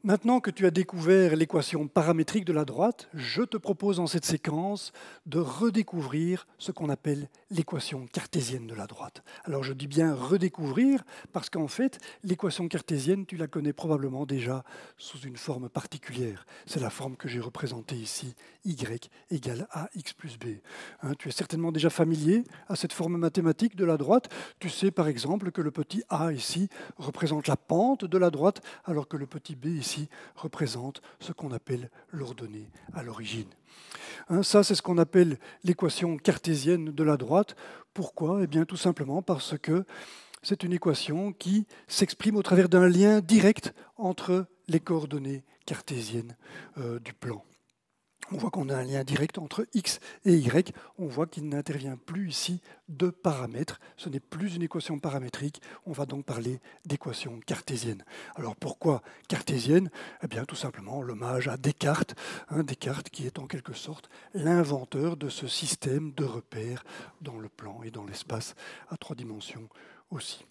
Maintenant que tu as découvert l'équation paramétrique de la droite, je te propose dans cette séquence de redécouvrir ce qu'on appelle l'équation cartésienne de la droite. Alors je dis bien redécouvrir parce qu'en fait, l'équation cartésienne, tu la connais probablement déjà sous une forme particulière. C'est la forme que j'ai représentée ici, y égale ax plus b. Tu es certainement déjà familier à cette forme mathématique de la droite. Tu sais par exemple que le petit a ici représente la pente de la droite, alors que le petit b ici représente ce qu'on appelle l'ordonnée à l'origine. Ça, c'est ce qu'on appelle l'équation cartésienne de la droite. Pourquoi? Eh bien, tout simplement parce que c'est une équation qui s'exprime au travers d'un lien direct entre les coordonnées cartésiennes du plan. On voit qu'on a un lien direct entre x et y. On voit qu'il n'intervient plus ici de paramètres. Ce n'est plus une équation paramétrique. On va donc parler d'équation cartésienne. Alors pourquoi cartésienne? Eh bien tout simplement l'hommage à Descartes. Descartes qui est en quelque sorte l'inventeur de ce système de repères dans le plan et dans l'espace à 3 dimensions aussi.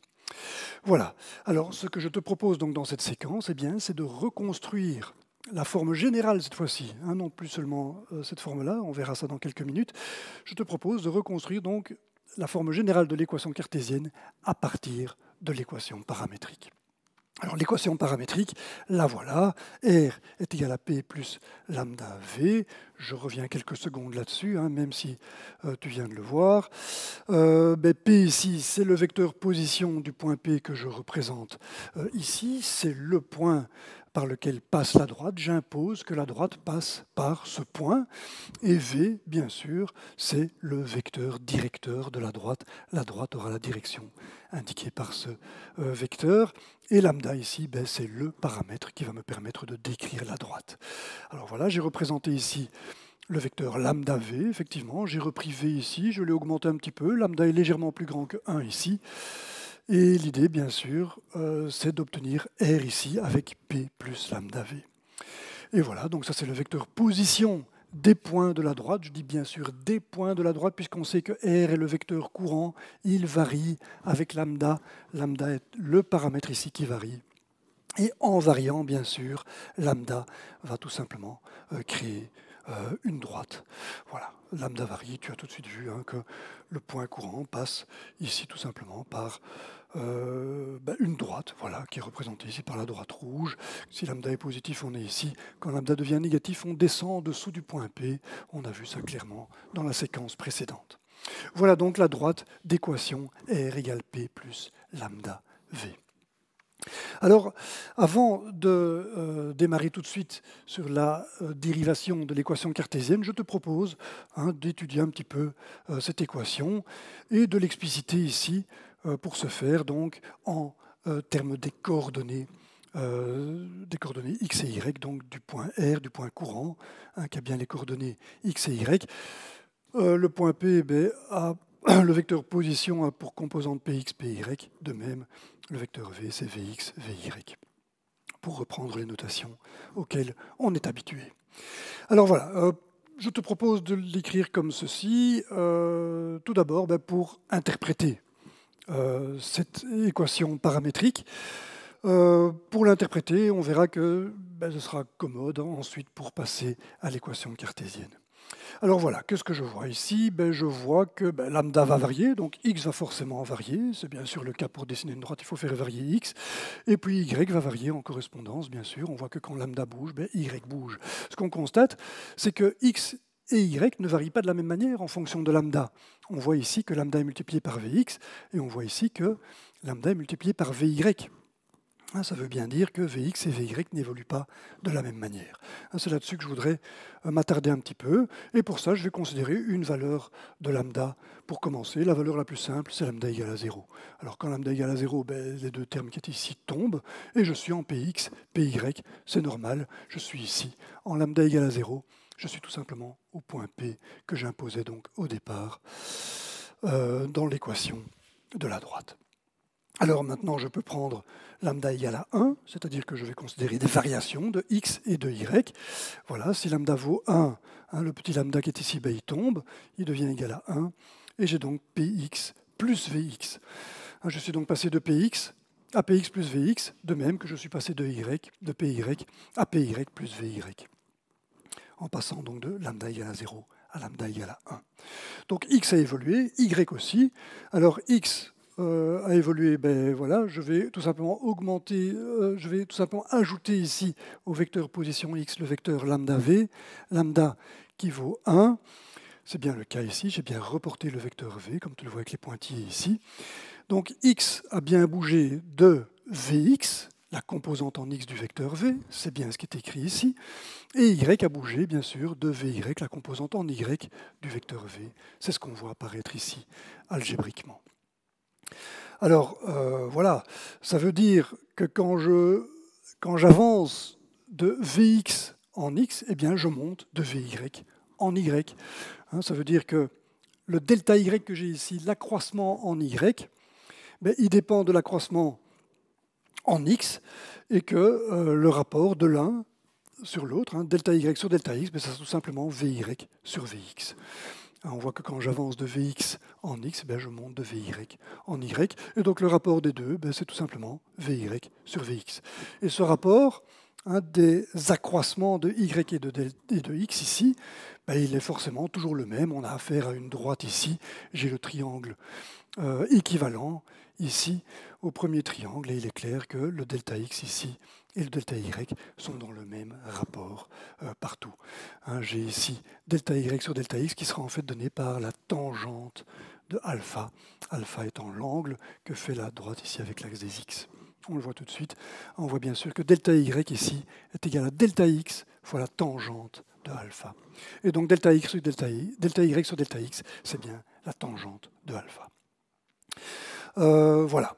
Voilà. Alors ce que je te propose donc dans cette séquence, eh bien, c'est de reconstruire la forme générale cette fois-ci, non plus seulement cette forme-là, on verra ça dans quelques minutes. Je te propose de reconstruire donc la forme générale de l'équation cartésienne à partir de l'équation paramétrique. Alors l'équation paramétrique, la voilà, R est égal à P plus lambda V. Je reviens quelques secondes là-dessus, même si tu viens de le voir. P ici, c'est le vecteur position du point P que je représente ici. C'est le point par lequel passe la droite. J'impose que la droite passe par ce point. Et V, bien sûr, c'est le vecteur directeur de la droite. La droite aura la direction indiquée par ce vecteur. Et lambda ici, c'est le paramètre qui va me permettre de décrire la droite. Alors voilà, j'ai représenté ici le vecteur lambda V, effectivement. J'ai repris V ici, je l'ai augmenté un petit peu. Lambda est légèrement plus grand que 1 ici. Et l'idée, bien sûr, c'est d'obtenir R ici avec P plus lambda V. Et voilà, donc ça c'est le vecteur position des points de la droite. Je dis bien sûr des points de la droite, puisqu'on sait que R est le vecteur courant. Il varie avec lambda. Lambda est le paramètre ici qui varie. Et en variant, bien sûr, lambda va tout simplement créer une droite. Voilà, lambda varie, tu as tout de suite vu que le point courant passe ici tout simplement par une droite, voilà, qui est représentée ici par la droite rouge. Si lambda est positif, on est ici. Quand lambda devient négatif, on descend en dessous du point P. On a vu ça clairement dans la séquence précédente. Voilà donc la droite d'équation R égale P plus lambda V. Alors, avant de démarrer tout de suite sur la dérivation de l'équation cartésienne, je te propose d'étudier un petit peu cette équation et de l'expliciter ici pour ce faire donc en termes des coordonnées x et y, donc du point R, du point courant, qui a bien les coordonnées x et y. Le point P a le vecteur position a pour composante px, py, de même le vecteur v, c'est vx, vy, pour reprendre les notations auxquelles on est habitué. Alors voilà, je te propose de l'écrire comme ceci, tout d'abord pour interpréter cette équation paramétrique. Pour l'interpréter, on verra que ce sera commode ensuite pour passer à l'équation cartésienne. Alors voilà, qu'est-ce que je vois ici? Je vois que lambda va varier, donc x va forcément varier. C'est bien sûr le cas pour dessiner une droite, il faut faire varier x. Et puis y va varier en correspondance, bien sûr. On voit que quand lambda bouge, y bouge. Ce qu'on constate, c'est que x et y ne varient pas de la même manière en fonction de lambda. On voit ici que lambda est multiplié par vx, et on voit ici que lambda est multiplié par vy. Ça veut bien dire que Vx et Vy n'évoluent pas de la même manière. C'est là-dessus que je voudrais m'attarder un petit peu. Et pour ça, je vais considérer une valeur de lambda pour commencer. La valeur la plus simple, c'est lambda égale à 0. Alors quand lambda égale à 0, les deux termes qui étaient ici tombent. Et je suis en Px, Py, c'est normal. Je suis ici en lambda égale à 0. Je suis tout simplement au point P que j'imposais donc au départ dans l'équation de la droite. Alors maintenant, je peux prendre lambda égale à 1, c'est-à-dire que je vais considérer des variations de x et de y. Voilà, si lambda vaut 1, le petit lambda qui est ici, il tombe, il devient égal à 1, et j'ai donc px plus vx. Je suis donc passé de px APX plus VX, de même que je suis passé de PY à PY plus VY, en passant donc de lambda égale à 0 à lambda égale à 1. Donc X a évolué, Y aussi. Alors X a évolué, ben voilà, je vais tout simplement augmenter, je vais tout simplement ajouter ici au vecteur position X le vecteur lambda V, lambda qui vaut 1. C'est bien le cas ici, j'ai bien reporté le vecteur V, comme tu le vois avec les pointillés ici. Donc X a bien bougé de Vx, la composante en X du vecteur V, c'est bien ce qui est écrit ici, et Y a bougé, bien sûr, de Vy, la composante en Y du vecteur V. C'est ce qu'on voit apparaître ici, algébriquement. Alors, voilà, ça veut dire que quand j'avance de Vx en X, eh bien, je monte de Vy en Y. Ça veut dire que le delta Y que j'ai ici, l'accroissement en Y, ben, il dépend de l'accroissement en X, et que le rapport de l'un sur l'autre, delta Y sur delta X, ben, c'est tout simplement Vy sur Vx. On voit que quand j'avance de Vx en X, ben, je monte de Vy en Y. Et donc le rapport des deux, ben, c'est tout simplement Vy sur Vx. Et ce rapport des accroissements de Y et de X ici, ben, il est forcément toujours le même. On a affaire à une droite ici. J'ai le triangle équivalent ici au premier triangle. Et il est clair que le delta X ici et le delta Y sont dans le même rapport partout. J'ai ici delta Y sur delta X qui sera en fait donné par la tangente de alpha, alpha étant l'angle que fait la droite ici avec l'axe des X. On le voit tout de suite. On voit bien sûr que delta Y ici est égal à delta X fois la tangente de alpha. Et donc delta Y sur delta X, c'est bien la tangente de alpha. Voilà.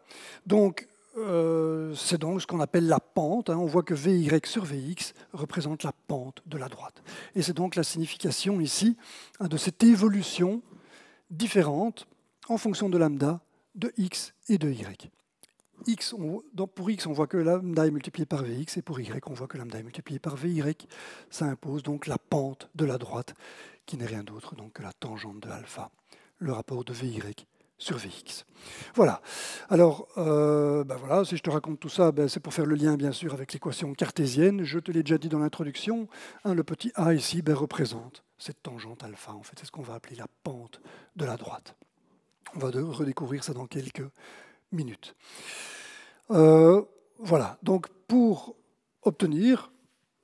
Donc, c'est donc ce qu'on appelle la pente. On voit que Vy sur Vx représente la pente de la droite. Et c'est donc la signification ici de cette évolution différente en fonction de lambda, de x et de y. Pour x, on voit que lambda est multiplié par Vx, et pour y, on voit que lambda est multiplié par Vy. Ça impose donc la pente de la droite, qui n'est rien d'autre donc que la tangente de alpha, le rapport de Vy sur Vx. Voilà. Alors, voilà, si je te raconte tout ça, c'est pour faire le lien, bien sûr, avec l'équation cartésienne. Je te l'ai déjà dit dans l'introduction. Le petit a ici représente cette tangente alpha. En fait, c'est ce qu'on va appeler la pente de la droite. On va redécouvrir ça dans quelques minutes. Voilà. Donc, pour obtenir,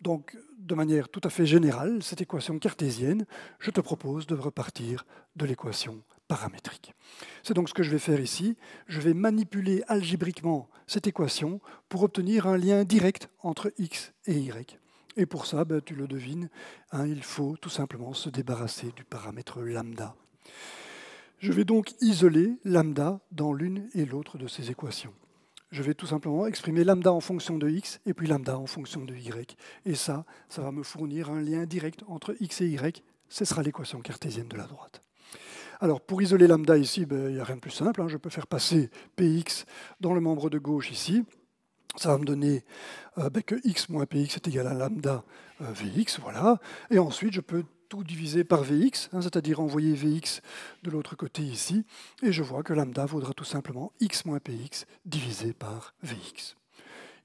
donc, de manière tout à fait générale, cette équation cartésienne, je te propose de repartir de l'équation paramétrique. C'est donc ce que je vais faire ici. Je vais manipuler algébriquement cette équation pour obtenir un lien direct entre x et y. Et pour ça, tu le devines, il faut tout simplement se débarrasser du paramètre lambda. Je vais donc isoler lambda dans l'une et l'autre de ces équations. Je vais tout simplement exprimer lambda en fonction de x et puis lambda en fonction de y. Et ça va me fournir un lien direct entre x et y. Ce sera l'équation cartésienne de la droite. Alors, pour isoler lambda ici, il n'y a rien de plus simple. Je peux faire passer px dans le membre de gauche ici. Ça va me donner que x moins px est égal à lambda vx. Voilà. Et ensuite, je peux tout diviser par Vx, c'est-à-dire envoyer Vx de l'autre côté ici, et je vois que lambda vaudra tout simplement x moins Px divisé par Vx.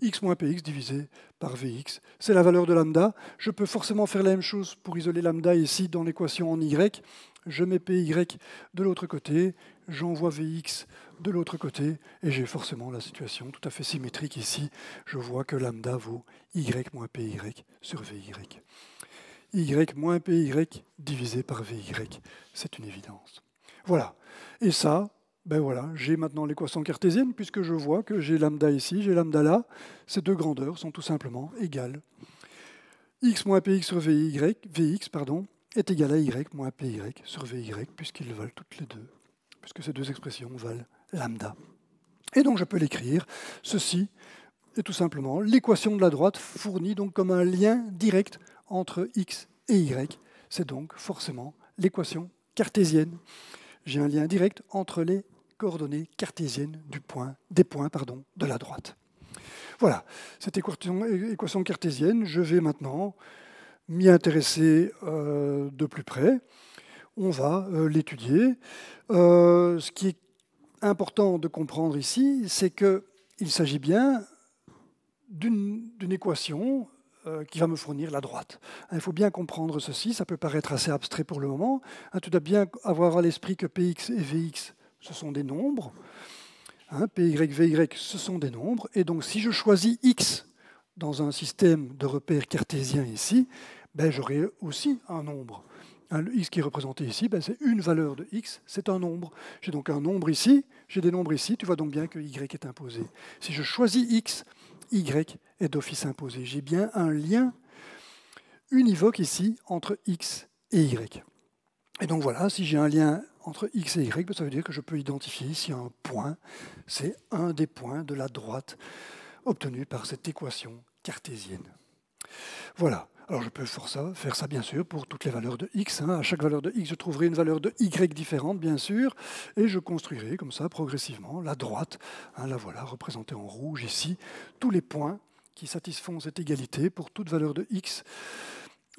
X moins Px divisé par Vx, c'est la valeur de lambda. Je peux forcément faire la même chose pour isoler lambda ici dans l'équation en y. Je mets Py de l'autre côté, j'envoie Vx de l'autre côté, et j'ai forcément la situation tout à fait symétrique ici. Je vois que lambda vaut y moins Py sur Vy. Y moins Py divisé par Vy, c'est une évidence. Voilà. Et ça, voilà, j'ai maintenant l'équation cartésienne, puisque je vois que j'ai lambda ici, j'ai lambda là. Ces deux grandeurs sont tout simplement égales. X moins Px sur Vx est égal à y moins Py sur Vy, puisqu'ils valent toutes les deux, puisque ces deux expressions valent lambda. Et donc je peux l'écrire. Ceci est tout simplement l'équation de la droite fournie donc comme un lien direct entre x et y. C'est donc forcément l'équation cartésienne. J'ai un lien direct entre les coordonnées cartésiennes des points de la droite. Voilà, cette équation cartésienne, je vais maintenant m'y intéresser de plus près. On va l'étudier. Ce qui est important de comprendre ici, c'est que il s'agit bien d'une équation qui va me fournir la droite. Il faut bien comprendre ceci, ça peut paraître assez abstrait pour le moment. Tu dois bien avoir à l'esprit que Px et Vx, ce sont des nombres. Py, Vy, ce sont des nombres. Et donc, si je choisis x dans un système de repères cartésien ici, ben, j'aurai aussi un nombre. Le x qui est représenté ici, ben, c'est une valeur de x, c'est un nombre. J'ai donc un nombre ici, j'ai des nombres ici, tu vois donc bien que y est imposé. Si je choisis x, y est d'office imposé. J'ai bien un lien univoque ici entre x et y. Et donc voilà, si j'ai un lien entre x et y, ben, ça veut dire que je peux identifier ici un point. C'est un des points de la droite obtenue par cette équation cartésienne. Voilà. Alors je peux faire ça bien sûr pour toutes les valeurs de x. À chaque valeur de x, je trouverai une valeur de y différente, bien sûr, et je construirai comme ça progressivement la droite. La voilà représentée en rouge ici. Tous les points qui satisfont cette égalité pour toute valeur de x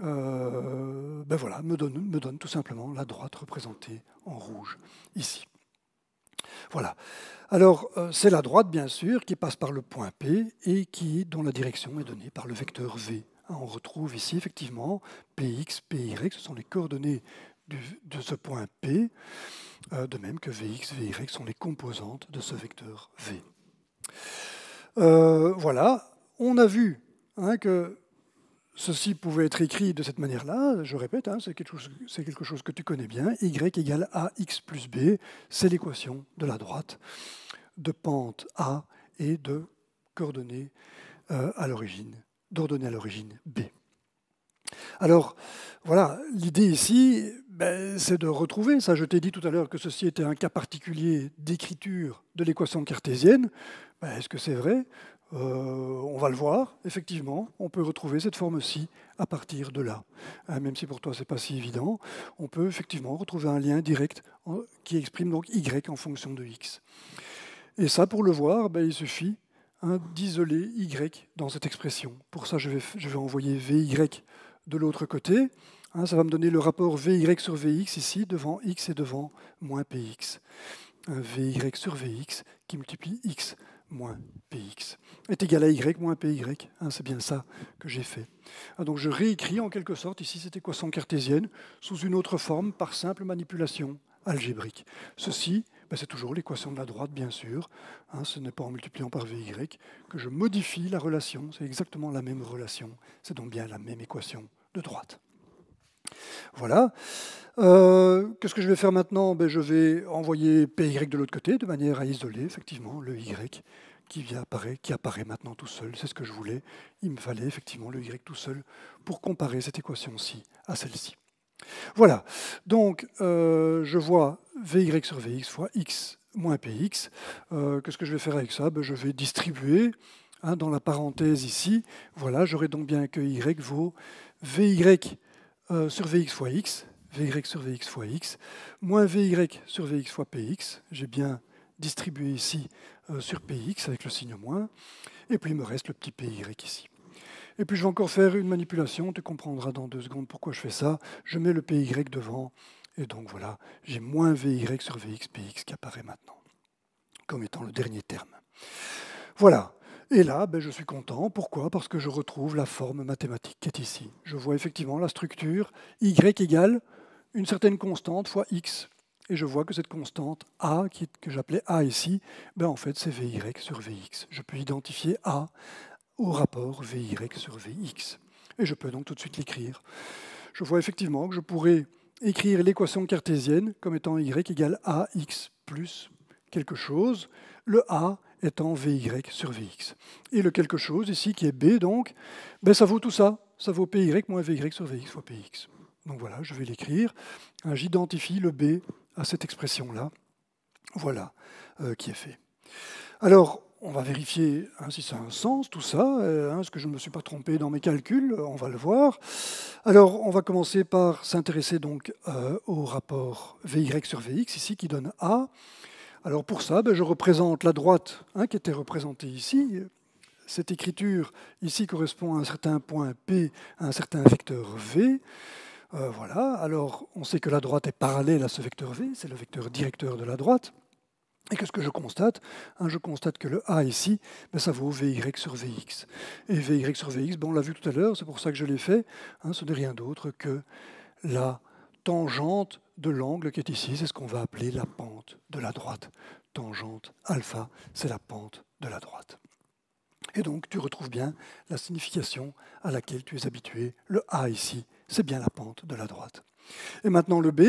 ben voilà, me donne tout simplement la droite représentée en rouge ici. Voilà. Alors, c'est la droite, bien sûr, qui passe par le point P et dont la direction est donnée par le vecteur V. On retrouve ici, effectivement, Px, Py, ce sont les coordonnées de ce point P, de même que Vx, Vy sont les composantes de ce vecteur V. Voilà, on a vu que ceci pouvait être écrit de cette manière-là, je répète, c'est quelque chose que tu connais bien, y égale ax plus b, c'est l'équation de la droite, de pente A et de coordonnées à l'origine, d'ordonnées à l'origine B. Alors, voilà, l'idée ici, c'est de retrouver ça. Je t'ai dit tout à l'heure que ceci était un cas particulier d'écriture de l'équation cartésienne. Est-ce que c'est vrai ? On va le voir, effectivement, on peut retrouver cette forme-ci à partir de là. Même si pour toi, ce n'est pas si évident, on peut effectivement retrouver un lien direct qui exprime donc y en fonction de x. Et ça, pour le voir, il suffit d'isoler y dans cette expression. Pour ça, je vais envoyer vy de l'autre côté. Ça va me donner le rapport vy sur vx ici, devant x et devant moins px. Vy sur vx qui multiplie x moins px est égal à y moins py. C'est bien ça que j'ai fait. Donc je réécris en quelque sorte ici cette équation cartésienne sous une autre forme par simple manipulation algébrique. Ceci, c'est toujours l'équation de la droite, bien sûr. Ce n'est pas en multipliant par vy que je modifie la relation. C'est exactement la même relation. C'est donc bien la même équation de droite. Voilà. Qu'est-ce que je vais faire maintenant ? Je vais envoyer py de l'autre côté, de manière à isoler effectivement le y qui apparaît maintenant tout seul. C'est ce que je voulais. Il me fallait effectivement le y tout seul pour comparer cette équation-ci à celle-ci. Voilà. Donc, je vois vy sur vx fois x moins px. Qu'est-ce que je vais faire avec ça ? Je vais distribuer dans la parenthèse ici. Voilà, j'aurai donc bien que y vaut vy sur vx fois x, vy sur vx fois x, moins vy sur vx fois px. J'ai bien distribué ici sur px avec le signe moins. Et puis il me reste le petit py ici. Et puis je vais encore faire une manipulation, tu comprendras dans 2 secondes pourquoi je fais ça. Je mets le py devant, et donc voilà, j'ai moins vy sur vx px qui apparaît maintenant, comme étant le dernier terme. Voilà. Et là, je suis content. Pourquoi ? Parce que je retrouve la forme mathématique qui est ici. Je vois effectivement la structure y égale une certaine constante fois x. Et je vois que cette constante a, que j'appelais a ici, en fait c'est vy sur vx. Je peux identifier a au rapport vy sur vx. Et je peux donc tout de suite l'écrire. Je vois effectivement que je pourrais écrire l'équation cartésienne comme étant y égale ax plus quelque chose. Le a étant vy sur vx. Et le quelque chose ici, qui est b, donc, ça vaut tout ça. Ça vaut py moins vy sur vx fois px. Donc voilà, je vais l'écrire. J'identifie le b à cette expression-là. Voilà qui est fait. Alors, on va vérifier si ça a un sens, tout ça. Est-ce que je ne me suis pas trompé dans mes calculs ? On va le voir. Alors, on va commencer par s'intéresser donc au rapport vy sur vx, ici, qui donne a. Alors pour ça, je représente la droite qui était représentée ici. Cette écriture ici correspond à un certain point P, à un certain vecteur V. Voilà. Alors on sait que la droite est parallèle à ce vecteur V, c'est le vecteur directeur de la droite. Et qu'est-ce que je constate? Je constate que le A ici, ça vaut Vy sur Vx. Et Vy sur Vx, on l'a vu tout à l'heure, c'est pour ça que je l'ai fait, ce n'est rien d'autre que la tangente de l'angle qui est ici, c'est ce qu'on va appeler la pente de la droite. Tangente alpha, c'est la pente de la droite. Et donc tu retrouves bien la signification à laquelle tu es habitué. Le A ici, c'est bien la pente de la droite. Et maintenant le B,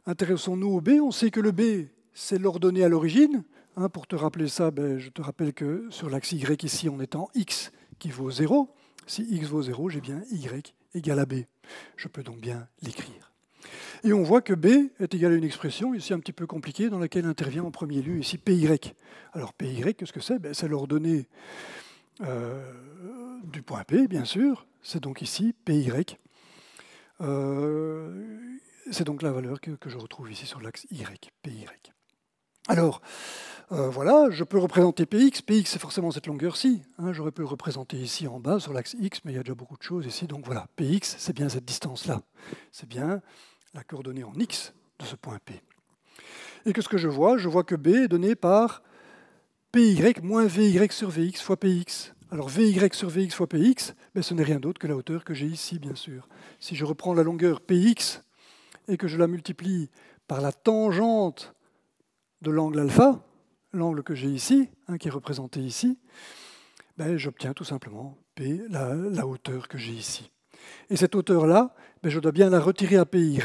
intéressons-nous au B, on sait que le B, c'est l'ordonnée à l'origine. Pour te rappeler ça, je te rappelle que sur l'axe Y ici, on est en X qui vaut 0. Si X vaut 0, j'ai bien Y égale à B. Je peux donc bien l'écrire. Et on voit que B est égal à une expression ici un petit peu compliquée dans laquelle intervient en premier lieu ici PY. Alors PY, qu'est-ce que c'est? C'est l'ordonnée du point P, bien sûr. C'est donc ici PY. C'est donc la valeur que je retrouve ici sur l'axe Y, PY. Alors, voilà, je peux représenter Px. Px, c'est forcément cette longueur-ci. J'aurais pu le représenter ici en bas, sur l'axe X, mais il y a déjà beaucoup de choses ici. Donc voilà, Px, c'est bien cette distance-là. C'est bien la coordonnée en X de ce point P. Et qu'est-ce que je vois? Je vois que B est donné par Py moins Vy sur Vx fois Px. Alors Vy sur Vx fois Px, ce n'est rien d'autre que la hauteur que j'ai ici, bien sûr. Si je reprends la longueur Px et que je la multiplie par la tangente de l'angle alpha, l'angle que j'ai ici, qui est représenté ici, j'obtiens tout simplement P, la hauteur que j'ai ici. Et cette hauteur-là, je dois bien la retirer à Py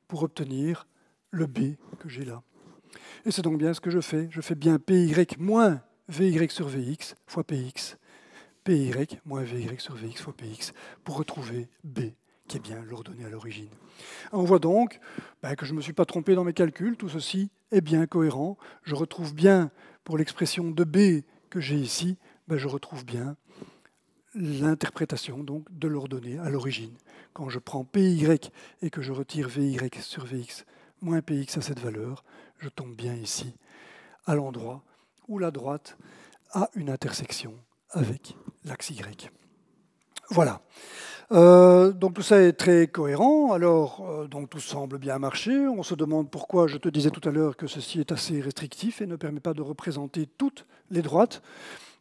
pour obtenir le B que j'ai là. Et c'est donc bien ce que je fais. Je fais bien Py moins Vy sur Vx fois Px, Py moins Vy sur Vx fois Px, pour retrouver B, qui est bien l'ordonnée à l'origine. On voit donc que je ne me suis pas trompé dans mes calculs, tout ceci est bien cohérent. Je retrouve bien, pour l'expression de B que j'ai ici, je retrouve bien l'interprétation donc de l'ordonnée à l'origine. Quand je prends Py et que je retire Vy sur Vx moins Px à cette valeur, je tombe bien ici à l'endroit où la droite a une intersection avec l'axe Y. Voilà. Donc tout ça est très cohérent, alors donc tout semble bien marcher. On se demande pourquoi je te disais tout à l'heure que ceci est assez restrictif et ne permet pas de représenter toutes les droites.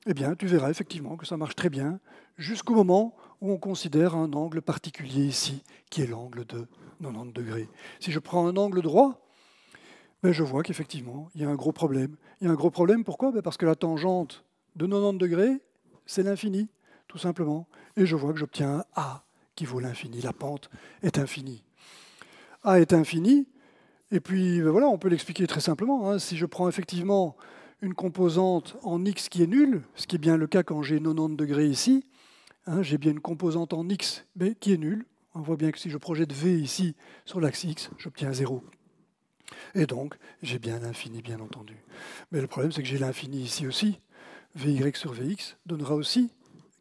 Eh bien, tu verras effectivement que ça marche très bien, jusqu'au moment où on considère un angle particulier ici, qui est l'angle de 90 degrés. Si je prends un angle droit, je vois qu'effectivement, il y a un gros problème. Il y a un gros problème, pourquoi? Parce que la tangente de 90 degrés, c'est l'infini, tout simplement. Et je vois que j'obtiens un A qui vaut l'infini. La pente est infinie. A est infini, et puis voilà, on peut l'expliquer très simplement. Si je prends effectivement une composante en x qui est nulle, ce qui est bien le cas quand j'ai 90 degrés ici, j'ai bien une composante en x qui est nulle. On voit bien que si je projette V ici sur l'axe x, j'obtiens 0. Et donc, j'ai bien l'infini, bien entendu. Mais le problème, c'est que j'ai l'infini ici aussi. Vy sur Vx donnera aussi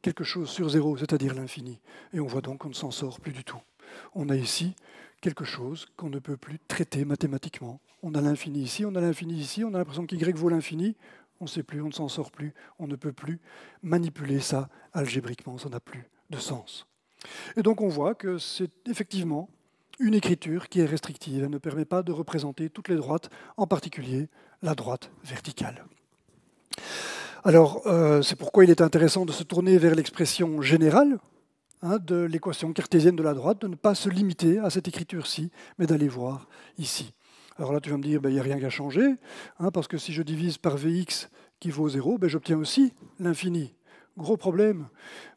quelque chose sur 0, c'est-à-dire l'infini. Et on voit donc qu'on ne s'en sort plus du tout. On a ici quelque chose qu'on ne peut plus traiter mathématiquement. On a l'infini ici, on a l'infini ici, on a l'impression qu'y vaut l'infini, on ne sait plus, on ne s'en sort plus, on ne peut plus manipuler ça algébriquement, ça n'a plus de sens. Et donc on voit que c'est effectivement une écriture qui est restrictive, elle ne permet pas de représenter toutes les droites, en particulier la droite verticale. Alors, c'est pourquoi il est intéressant de se tourner vers l'expression générale de l'équation cartésienne de la droite, de ne pas se limiter à cette écriture-ci, mais d'aller voir ici. Alors là, tu vas me dire, il n'y a rien qu'à changer, parce que si je divise par Vx qui vaut 0, j'obtiens aussi l'infini. Gros problème?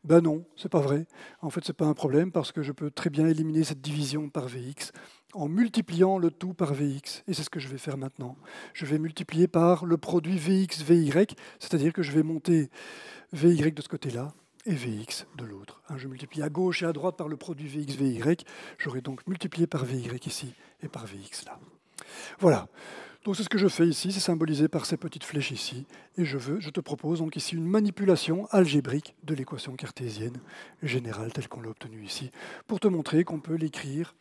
Non, c'est pas vrai. En fait, ce n'est pas un problème parce que je peux très bien éliminer cette division par Vx en multipliant le tout par Vx. Et c'est ce que je vais faire maintenant. Je vais multiplier par le produit Vx, Vy, c'est-à-dire que je vais monter Vy de ce côté-là et Vx de l'autre. Je multiplie à gauche et à droite par le produit Vx, Vy. J'aurai donc multiplié par Vy ici et par Vx là. Voilà. Donc c'est ce que je fais ici, c'est symbolisé par ces petites flèches ici. Et je te propose donc ici une manipulation algébrique de l'équation cartésienne générale telle qu'on l'a obtenue ici, pour te montrer qu'on peut l'écrire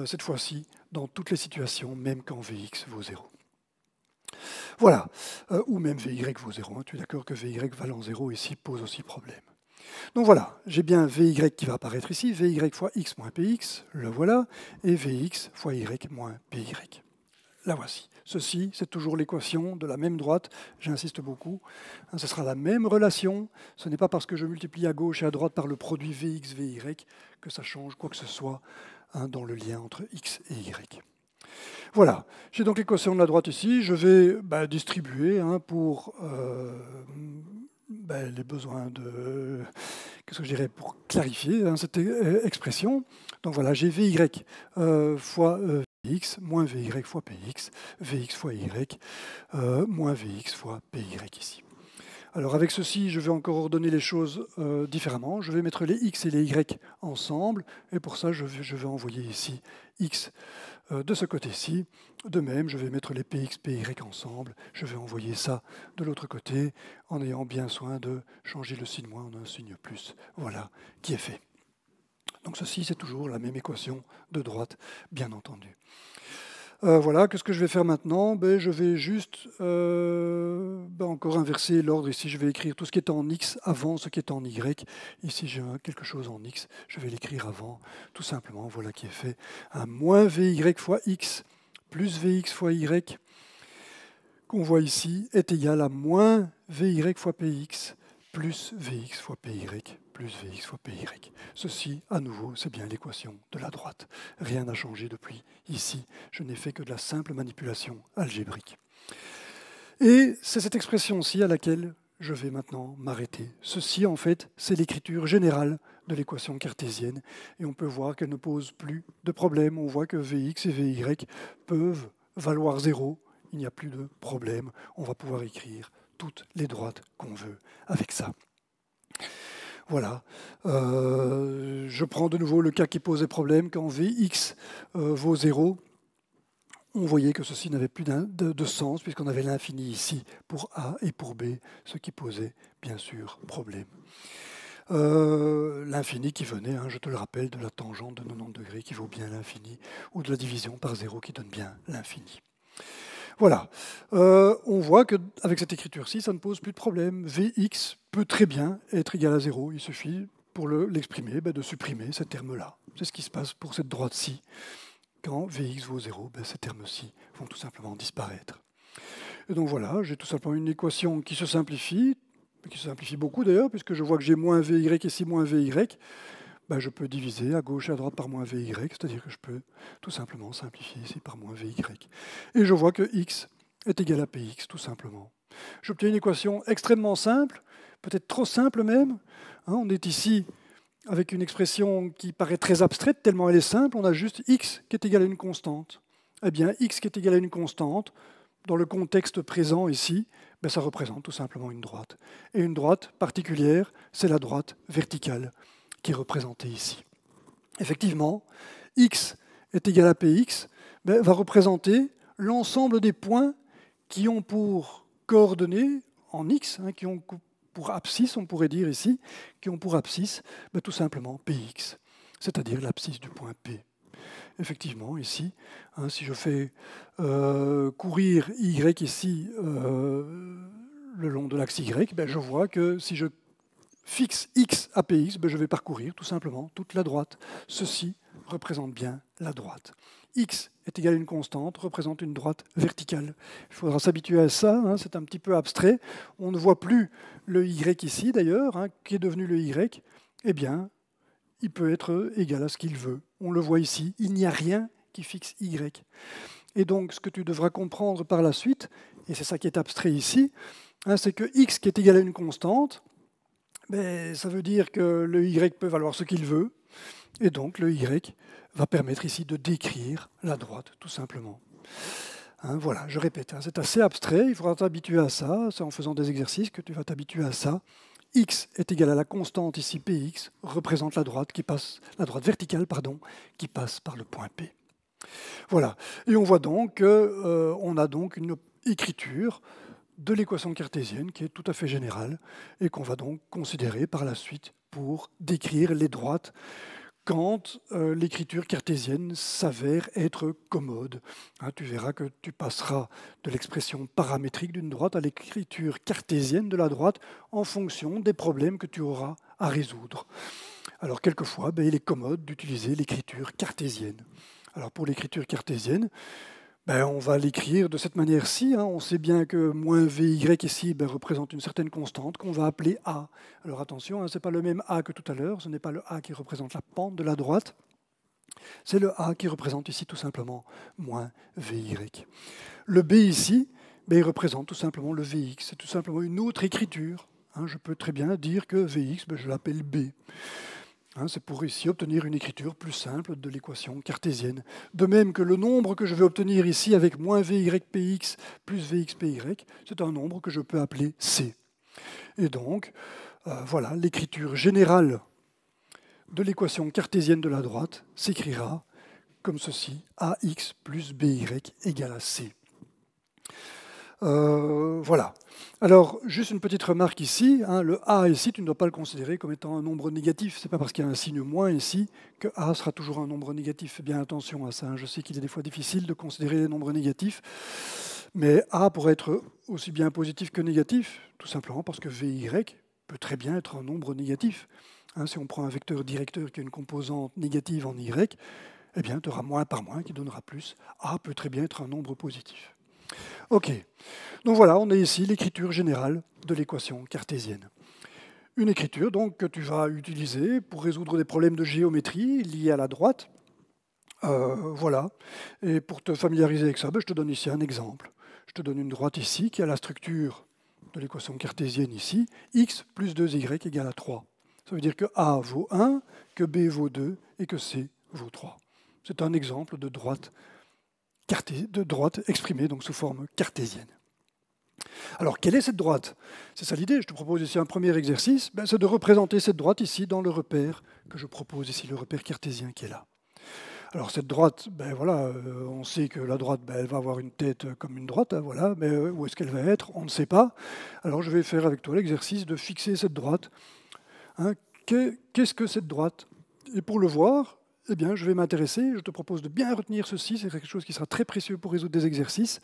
cette fois-ci dans toutes les situations, même quand Vx vaut 0. Voilà, ou même Vy vaut 0. Tu es d'accord que Vy valant 0 ici pose aussi problème. Donc voilà, j'ai bien Vy qui va apparaître ici, Vy fois x moins px, le voilà, et Vx fois y moins py. la voici. Ceci, c'est toujours l'équation de la même droite, j'insiste beaucoup. Ce sera la même relation, ce n'est pas parce que je multiplie à gauche et à droite par le produit Vx, Vy que ça change quoi que ce soit dans le lien entre x et y. Voilà, j'ai donc l'équation de la droite ici, je vais distribuer pour les besoins de, qu'est-ce que je dirais, pour clarifier cette expression. Donc voilà, j'ai Vy fois Vx moins Vy fois Px, Vx fois y moins Vx fois Py ici. Alors avec ceci, je vais encore ordonner les choses différemment. Je vais mettre les x et les y ensemble, et pour ça, je vais envoyer ici x de ce côté-ci. De même, je vais mettre les px, py ensemble. Je vais envoyer ça de l'autre côté, en ayant bien soin de changer le signe moins en un signe plus. Voilà, qui est fait. Donc ceci, c'est toujours la même équation de droite, bien entendu. Voilà, qu'est-ce que je vais faire maintenant? Je vais juste encore inverser l'ordre. Ici, je vais écrire tout ce qui est en x avant ce qui est en y. Ici, j'ai quelque chose en x, je vais l'écrire avant, tout simplement. Voilà qui est fait. Un moins Vy fois x plus Vx fois y, qu'on voit ici, est égal à moins Vy fois Px plus Vx fois Py plus Vx fois Py. Ceci, à nouveau, c'est bien l'équation de la droite. Rien n'a changé depuis ici. Je n'ai fait que de la simple manipulation algébrique. Et c'est cette expression-ci à laquelle je vais maintenant m'arrêter. Ceci, en fait, c'est l'écriture générale de l'équation cartésienne. Et on peut voir qu'elle ne pose plus de problème. On voit que Vx et Vy peuvent valoir 0. Il n'y a plus de problème. On va pouvoir écrire toutes les droites qu'on veut avec ça. Voilà. Je prends de nouveau le cas qui posait problème. Quand Vx vaut 0, on voyait que ceci n'avait plus de sens, puisqu'on avait l'infini ici pour A et pour B, ce qui posait bien sûr problème. L'infini qui venait, je te le rappelle, de la tangente de 90 degrés qui vaut bien l'infini, ou de la division par 0 qui donne bien l'infini. Voilà, on voit qu'avec cette écriture-ci, ça ne pose plus de problème. Vx peut très bien être égal à 0. Il suffit, pour l'exprimer, de supprimer ces termes-là. C'est ce qui se passe pour cette droite-ci. Quand Vx vaut 0, ces termes-ci vont tout simplement disparaître. Et donc voilà, j'ai tout simplement une équation qui se simplifie beaucoup d'ailleurs, puisque je vois que j'ai moins Vy ici, moins Vy. Je peux diviser à gauche et à droite par moins Vy, c'est-à-dire que je peux tout simplement simplifier ici par moins Vy. Et je vois que x est égal à Px, tout simplement. J'obtiens une équation extrêmement simple, peut-être trop simple même. On est ici avec une expression qui paraît très abstraite, tellement elle est simple. On a juste x qui est égal à une constante. Eh bien, x qui est égal à une constante, dans le contexte présent ici, ça représente tout simplement une droite. Et une droite particulière, c'est la droite verticale, qui est représentée ici. Effectivement, x est égal à px va représenter l'ensemble des points qui ont pour coordonnées en x, qui ont pour abscisse, on pourrait dire ici, qui ont pour abscisse tout simplement px, c'est-à-dire l'abscisse du point P. Effectivement, ici, si je fais courir y ici le long de l'axe y, je vois que si je fixe x à px, je vais parcourir tout simplement toute la droite. Ceci représente bien la droite. X est égal à une constante, représente une droite verticale. Il faudra s'habituer à ça, c'est un petit peu abstrait. On ne voit plus le y ici d'ailleurs, qui est devenu le y. Eh bien, il peut être égal à ce qu'il veut. On le voit ici, il n'y a rien qui fixe y. Et donc, ce que tu devras comprendre par la suite, et c'est ça qui est abstrait ici, c'est que x qui est égal à une constante, ça veut dire que le y peut valoir ce qu'il veut, et donc le y va permettre ici de décrire la droite, tout simplement. Voilà, je répète, c'est assez abstrait, il faudra t'habituer à ça, c'est en faisant des exercices que tu vas t'habituer à ça. X est égal à la constante ici, Px, représente la droite verticale, qui passe par le point P. Voilà, et on voit donc qu'on a donc une écriture de l'équation cartésienne qui est tout à fait générale et qu'on va donc considérer par la suite pour décrire les droites quand l'écriture cartésienne s'avère être commode. Tu verras que tu passeras de l'expression paramétrique d'une droite à l'écriture cartésienne de la droite en fonction des problèmes que tu auras à résoudre. Alors quelquefois, il est commode d'utiliser l'écriture cartésienne. Alors pour l'écriture cartésienne, Ben, on va l'écrire de cette manière-ci. On sait bien que moins VY ici représente une certaine constante qu'on va appeler A. Alors attention, ce n'est pas le même A que tout à l'heure, ce n'est pas le A qui représente la pente de la droite, c'est le A qui représente ici tout simplement moins VY. Le B ici, il représente tout simplement le VX. C'est tout simplement une autre écriture. Je peux très bien dire que VX, je l'appelle B. C'est pour ici obtenir une écriture plus simple de l'équation cartésienne. De même que le nombre que je vais obtenir ici avec moins VYPX plus VXPY, c'est un nombre que je peux appeler C. Et donc, voilà, l'écriture générale de l'équation cartésienne de la droite s'écrira comme ceci, AX plus BY égale à C. Voilà. Alors, juste une petite remarque ici. Le A ici, tu ne dois pas le considérer comme étant un nombre négatif. Ce n'est pas parce qu'il y a un signe moins ici que A sera toujours un nombre négatif. Fais bien attention à ça. Je sais qu'il est des fois difficile de considérer les nombres négatifs. Mais A pourrait être aussi bien positif que négatif, tout simplement parce que VY peut très bien être un nombre négatif. Si on prend un vecteur directeur qui a une composante négative en Y, eh bien, tu auras moins par moins qui donnera plus. A peut très bien être un nombre positif. OK. Donc voilà, on a ici l'écriture générale de l'équation cartésienne. Une écriture donc, que tu vas utiliser pour résoudre des problèmes de géométrie liés à la droite. Voilà. Et pour te familiariser avec ça, je te donne ici un exemple. Je te donne une droite ici qui a la structure de l'équation cartésienne ici, x plus 2y égale à 3. Ça veut dire que A vaut 1, que B vaut 2 et que C vaut 3. C'est un exemple de droite exprimée donc sous forme cartésienne. Alors, quelle est cette droite? C'est ça l'idée. Je te propose ici un premier exercice, c'est de représenter cette droite ici dans le repère que je propose ici, le repère cartésien qui est là. Alors cette droite, voilà, on sait que la droite, elle va avoir une tête comme une droite, voilà, mais où est-ce qu'elle va être? On ne sait pas. Alors je vais faire avec toi l'exercice de fixer cette droite. Qu'est-ce que cette droite? Et pour le voir, eh bien, je vais m'intéresser, je te propose de bien retenir ceci, c'est quelque chose qui sera très précieux pour résoudre des exercices.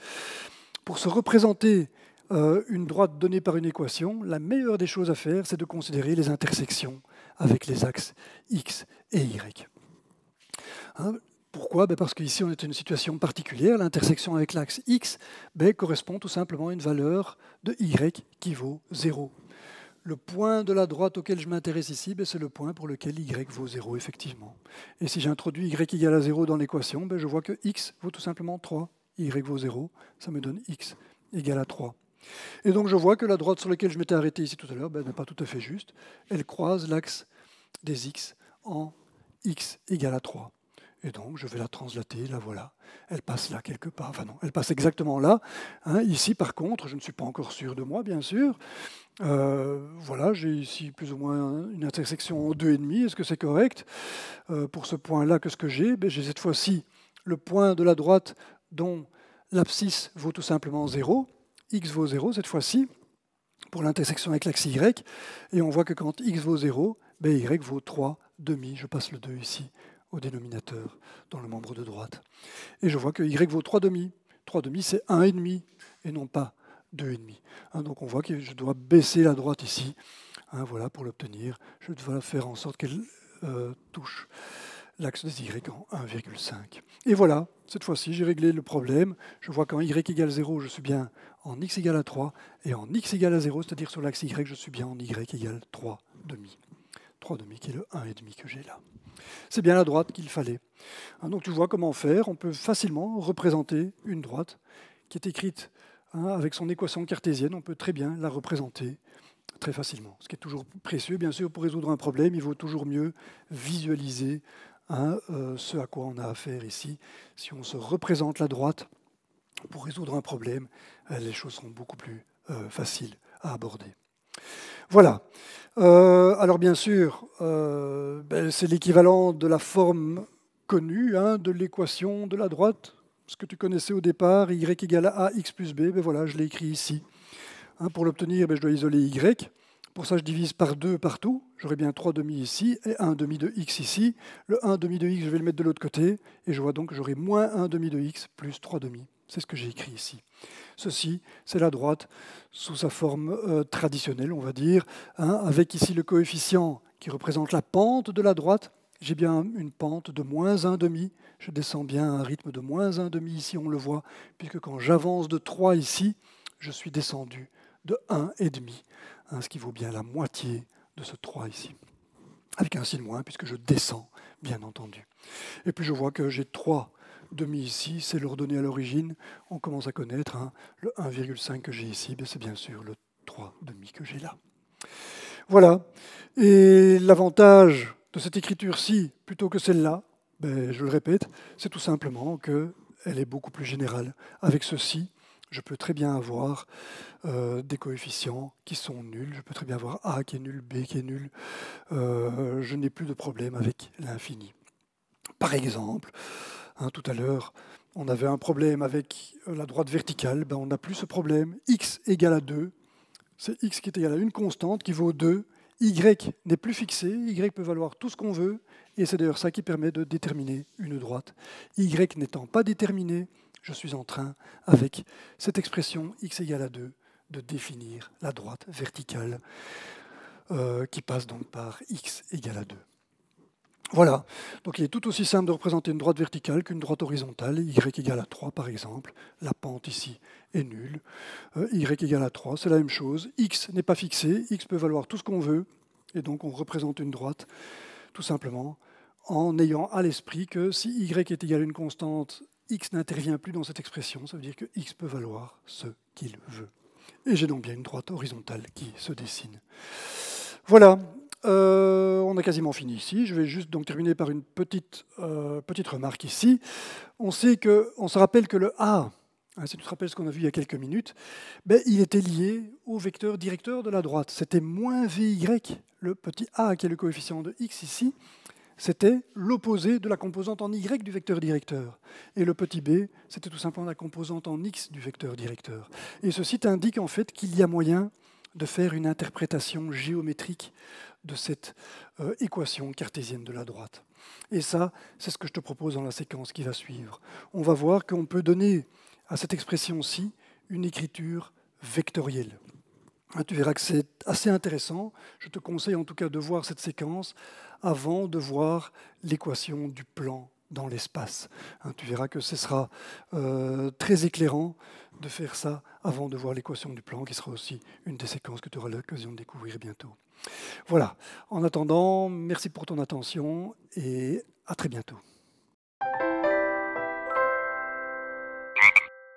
Pour se représenter une droite donnée par une équation, la meilleure des choses à faire, c'est de considérer les intersections avec les axes x et y. Pourquoi? Parce qu'ici, on est dans une situation particulière. L'intersection avec l'axe x correspond tout simplement à une valeur de y qui vaut 0. Le point de la droite auquel je m'intéresse ici, c'est le point pour lequel y vaut 0, effectivement. Et si j'introduis y égale à 0 dans l'équation, je vois que x vaut tout simplement 3. Y vaut 0, ça me donne x égale à 3. Et donc je vois que la droite sur laquelle je m'étais arrêté ici tout à l'heure n'est pas tout à fait juste. Elle croise l'axe des x en x égale à 3. Et donc je vais la translater, la voilà. Elle passe là quelque part. Enfin non, elle passe exactement là. Ici par contre, je ne suis pas encore sûr de moi, bien sûr. Voilà, j'ai ici plus ou moins une intersection en 2,5. Est-ce que c'est correct? Pour ce point-là, qu'est-ce que j'ai? J'ai cette fois-ci le point de la droite dont l'abscisse vaut tout simplement 0. X vaut 0 cette fois-ci, pour l'intersection avec l'axe y. Et on voit que quand x vaut 0, y vaut 3 demi. Je passe le 2 ici au dénominateur dans le membre de droite. Et je vois que y vaut 3 demi. 3 demi, c'est 1,5 et non pas 2,5. Donc on voit que je dois baisser la droite ici. Voilà, pour l'obtenir, je dois faire en sorte qu'elle touche l'axe des y en 1,5. Et voilà, cette fois-ci, j'ai réglé le problème. Je vois qu'en y égale 0, je suis bien en x égale à 3, et en x égale à 0, c'est-à-dire sur l'axe y, je suis bien en y égale 3 demi. 3 demi qui est le 1,5 que j'ai là. C'est bien la droite qu'il fallait. Donc tu vois comment faire. On peut facilement représenter une droite qui est écrite avec son équation cartésienne. On peut très bien la représenter très facilement. Ce qui est toujours précieux, bien sûr, pour résoudre un problème, il vaut toujours mieux visualiser ce à quoi on a affaire ici. Si on se représente la droite pour résoudre un problème, les choses seront beaucoup plus faciles à aborder. Voilà. Alors bien sûr, c'est l'équivalent de la forme connue de l'équation de la droite, ce que tu connaissais au départ, y égale à x plus b. Voilà, je l'ai écrit ici. Pour l'obtenir, je dois isoler y. Pour ça, je divise par 2 partout. J'aurai bien 3 demi ici et 1 demi de x ici. Le 1 demi de x, je vais le mettre de l'autre côté. Et je vois donc que j'aurai moins 1 demi de x plus 3 demi. C'est ce que j'ai écrit ici. Ceci, c'est la droite sous sa forme traditionnelle, on va dire, avec ici le coefficient qui représente la pente de la droite. j'ai bien une pente de -1,5. Je descends bien à un rythme de -1,5 ici, on le voit, puisque quand j'avance de 3 ici, je suis descendu de 1,5, ce qui vaut bien la moitié de ce 3 ici. Avec un signe moins, puisque je descends, bien entendu. Et puis je vois que j'ai 3 demi ici, c'est l'ordonnée à l'origine. On commence à connaître le 1,5 que j'ai ici, c'est bien sûr le 3 demi que j'ai là. Voilà. Et l'avantage de cette écriture-ci, plutôt que celle-là, je le répète, c'est tout simplement qu'elle est beaucoup plus générale. Avec ceci, je peux très bien avoir des coefficients qui sont nuls. Je peux très bien avoir A qui est nul, B qui est nul. Je n'ai plus de problème avec l'infini. Par exemple, tout à l'heure, on avait un problème avec la droite verticale. On n'a plus ce problème. X égale à 2. C'est x qui est égal à une constante qui vaut 2. Y n'est plus fixé. Y peut valoir tout ce qu'on veut. Et c'est d'ailleurs ça qui permet de déterminer une droite. Y n'étant pas déterminé, je suis en train, avec cette expression x égale à 2, de définir la droite verticale qui passe donc par x égale à 2. Voilà, donc il est tout aussi simple de représenter une droite verticale qu'une droite horizontale, y égale à 3 par exemple. La pente ici est nulle. Y égale à 3, c'est la même chose. X n'est pas fixé, x peut valoir tout ce qu'on veut, et donc on représente une droite tout simplement en ayant à l'esprit que si y est égal à une constante, x n'intervient plus dans cette expression, ça veut dire que x peut valoir ce qu'il veut. Et j'ai donc bien une droite horizontale qui se dessine. Voilà. On a quasiment fini ici. Je vais juste donc terminer par une petite remarque ici. On se rappelle que le A, si tu te rappelles ce qu'on a vu il y a quelques minutes, il était lié au vecteur directeur de la droite. C'était moins VY, le petit A qui est le coefficient de x ici, c'était l'opposé de la composante en Y du vecteur directeur. Et le petit b, c'était tout simplement la composante en X du vecteur directeur. Et ceci t'indique en fait qu'il y a moyen de faire une interprétation géométrique de cette équation cartésienne de la droite. Et ça, c'est ce que je te propose dans la séquence qui va suivre. On va voir qu'on peut donner à cette expression-ci une écriture vectorielle. Tu verras que c'est assez intéressant. Je te conseille en tout cas de voir cette séquence avant de voir l'équation du plan dans l'espace. Tu verras que ce sera très éclairant de faire ça avant de voir l'équation du plan, qui sera aussi une des séquences que tu auras l'occasion de découvrir bientôt. Voilà. En attendant, merci pour ton attention et à très bientôt.